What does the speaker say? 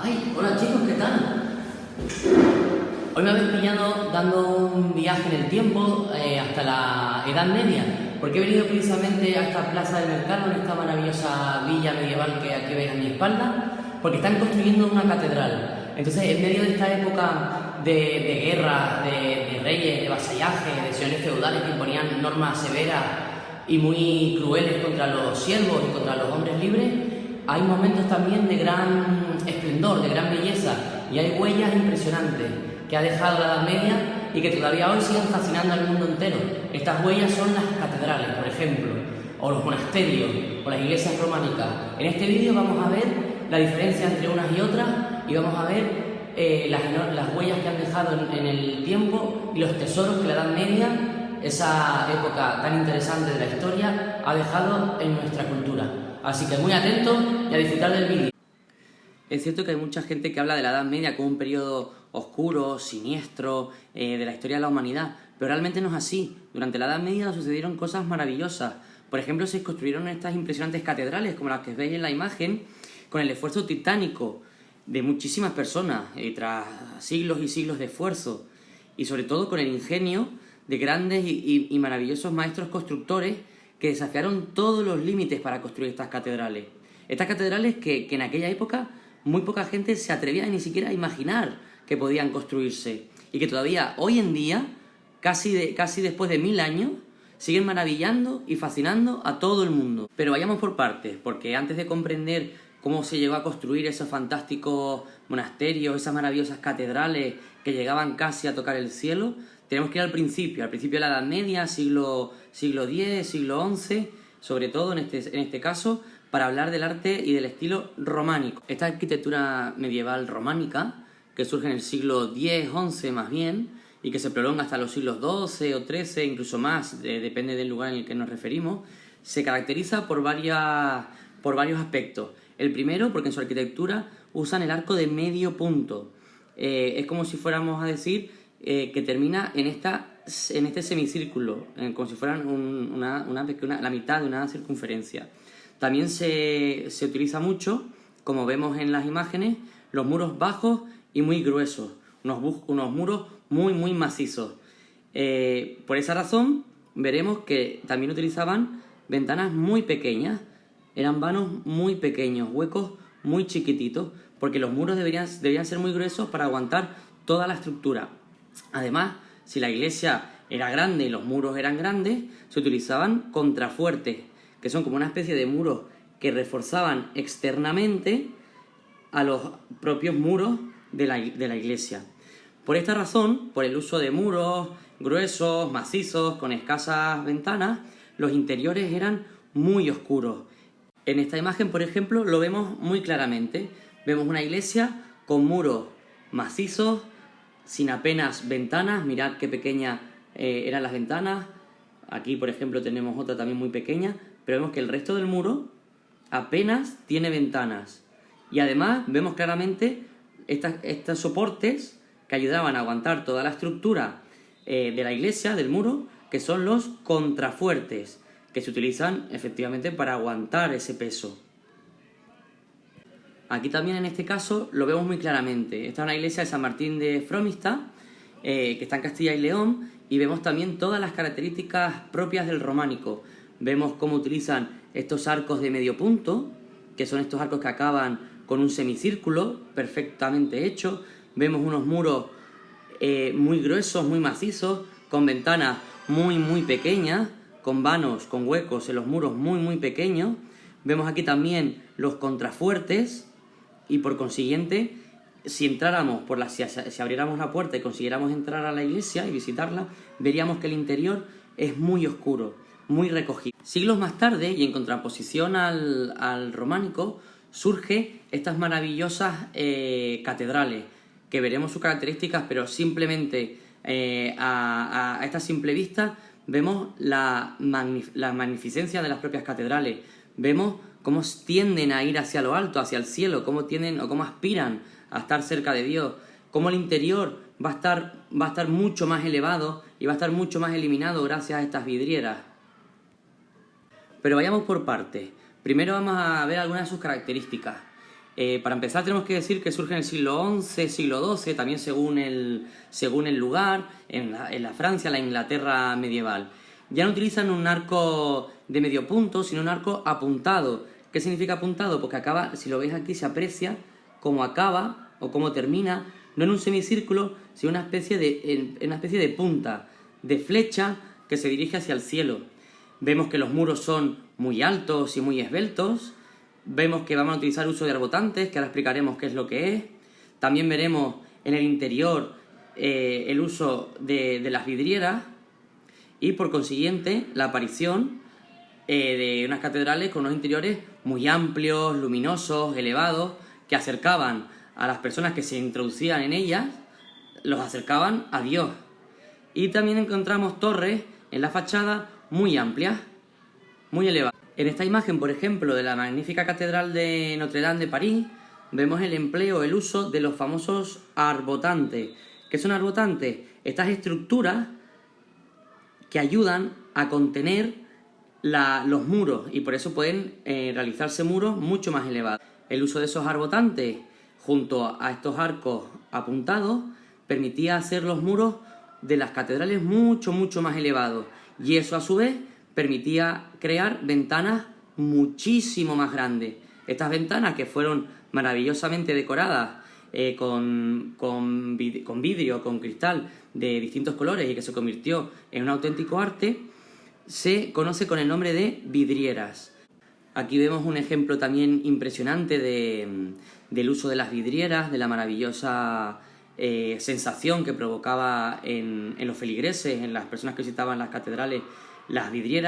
Ay, hola chicos, ¿qué tal? Hoy me habéis pillado dando un viaje en el tiempo hasta la Edad Media, porque he venido precisamente a esta plaza del mercado, en esta maravillosa villa medieval que aquí veis a mi espalda, porque están construyendo una catedral. Entonces, en medio de esta época de guerra, de reyes, de vasallaje, de señores feudales que imponían normas severas y muy crueles contra los siervos y contra los hombres libres, hay momentos también de gran esplendor, de gran belleza, y hay huellas impresionantes que ha dejado la Edad Media y que todavía hoy siguen fascinando al mundo entero. Estas huellas son las catedrales, por ejemplo, o los monasterios, o las iglesias románicas. En este vídeo vamos a ver la diferencia entre unas y otras y vamos a ver las huellas que han dejado en el tiempo y los tesoros que la Edad Media, esa época tan interesante de la historia, ha dejado en nuestra cultura. Así que muy atentos y a disfrutar del vídeo. Es cierto que hay mucha gente que habla de la Edad Media como un periodo oscuro, siniestro, de la historia de la humanidad, pero realmente no es así. Durante la Edad Media sucedieron cosas maravillosas. Por ejemplo, se construyeron estas impresionantes catedrales, como las que veis en la imagen, con el esfuerzo titánico de muchísimas personas, tras siglos y siglos de esfuerzo, y sobre todo con el ingenio de grandes y maravillosos maestros constructores que desafiaron todos los límites para construir estas catedrales. Estas catedrales que en aquella época muy poca gente se atrevía ni siquiera a imaginar que podían construirse, y que todavía hoy en día, casi después de 1000 años, siguen maravillando y fascinando a todo el mundo. Pero vayamos por partes, porque antes de comprender cómo se llegó a construir esos fantásticos monasterios, esas maravillosas catedrales que llegaban casi a tocar el cielo, tenemos que ir al principio de la Edad Media, siglo X, siglo XI, sobre todo en este caso, para hablar del arte y del estilo románico. Esta arquitectura medieval románica, que surge en el siglo X, XI más bien, y que se prolonga hasta los siglos XII o XIII, incluso más, depende del lugar en el que nos referimos, se caracteriza por varios aspectos. El primero, porque en su arquitectura usan el arco de medio punto. Es como si fuéramos a decir que termina en este semicírculo, como si fueran la mitad de una circunferencia. También se utiliza mucho, como vemos en las imágenes, los muros bajos y muy gruesos, unos muros muy macizos. Por esa razón veremos que también utilizaban ventanas muy pequeñas, eran vanos muy pequeños, huecos muy chiquititos, porque los muros debían ser muy gruesos para aguantar toda la estructura. Además, si la iglesia era grande y los muros eran grandes, se utilizaban contrafuertes, que son como una especie de muros que reforzaban externamente a los propios muros de la iglesia. Por esta razón, por el uso de muros gruesos, macizos, con escasas ventanas, los interiores eran muy oscuros. En esta imagen, por ejemplo, lo vemos muy claramente. Vemos una iglesia con muros macizos, sin apenas ventanas. Mirad qué pequeñas eran las ventanas. Aquí, por ejemplo, tenemos otra también muy pequeña, pero vemos que el resto del muro apenas tiene ventanas. Y además vemos claramente estos soportes que ayudaban a aguantar toda la estructura de la iglesia, del muro, que son los contrafuertes, que se utilizan efectivamente para aguantar ese peso. Aquí también en este caso lo vemos muy claramente. Esta es una iglesia de San Martín de Fromista, que está en Castilla y León, y vemos también todas las características propias del románico. Vemos cómo utilizan estos arcos de medio punto, que son estos arcos que acaban con un semicírculo perfectamente hecho. Vemos unos muros muy gruesos, muy macizos, con ventanas muy pequeñas, con vanos, con huecos en los muros muy pequeños. Vemos aquí también los contrafuertes y por consiguiente, si abriéramos la puerta y consiguiéramos entrar a la iglesia y visitarla, veríamos que el interior es muy oscuro, muy recogido. Siglos más tarde, y en contraposición al románico, surge estas maravillosas catedrales, que veremos sus características, pero simplemente a esta simple vista vemos la magnificencia de las propias catedrales. Vemos cómo tienden a ir hacia lo alto, hacia el cielo, cómo aspiran a estar cerca de Dios, cómo el interior va a estar mucho más elevado y va a estar mucho más iluminado gracias a estas vidrieras. Pero vayamos por partes. Primero vamos a ver algunas de sus características. Para empezar tenemos que decir que surge en el siglo XI, siglo XII, también según el lugar, en la Francia, la Inglaterra medieval. Ya no utilizan un arco de medio punto, sino un arco apuntado. ¿Qué significa apuntado? Porque acaba, si lo veis aquí, se aprecia cómo acaba o cómo termina, no en un semicírculo, sino en una especie de punta, de flecha que se dirige hacia el cielo. Vemos que los muros son muy altos y muy esbeltos. Vemos que vamos a utilizar uso de arbotantes, que ahora explicaremos qué es lo que es. También veremos en el interior el uso de las vidrieras y, por consiguiente, la aparición de unas catedrales con unos interiores muy amplios, luminosos, elevados, que acercaban a las personas que se introducían en ellas, los acercaban a Dios. Y también encontramos torres en la fachada muy amplias, muy elevadas. En esta imagen, por ejemplo, de la magnífica Catedral de Notre Dame de París, vemos el empleo, el uso de los famosos arbotantes. ¿Qué son arbotantes? Estas estructuras que ayudan a contener los muros, y por eso pueden realizarse muros mucho más elevados. El uso de esos arbotantes junto a estos arcos apuntados permitía hacer los muros de las catedrales mucho más elevados, y eso a su vez permitía crear ventanas muchísimo más grandes. Estas ventanas, que fueron maravillosamente decoradas con vidrio, con cristal de distintos colores y que se convirtió en un auténtico arte, se conoce con el nombre de vidrieras. Aquí vemos un ejemplo también impresionante del uso de las vidrieras, de la maravillosa sensación que provocaba en los feligreses, en las personas que visitaban las catedrales, las vidrieras.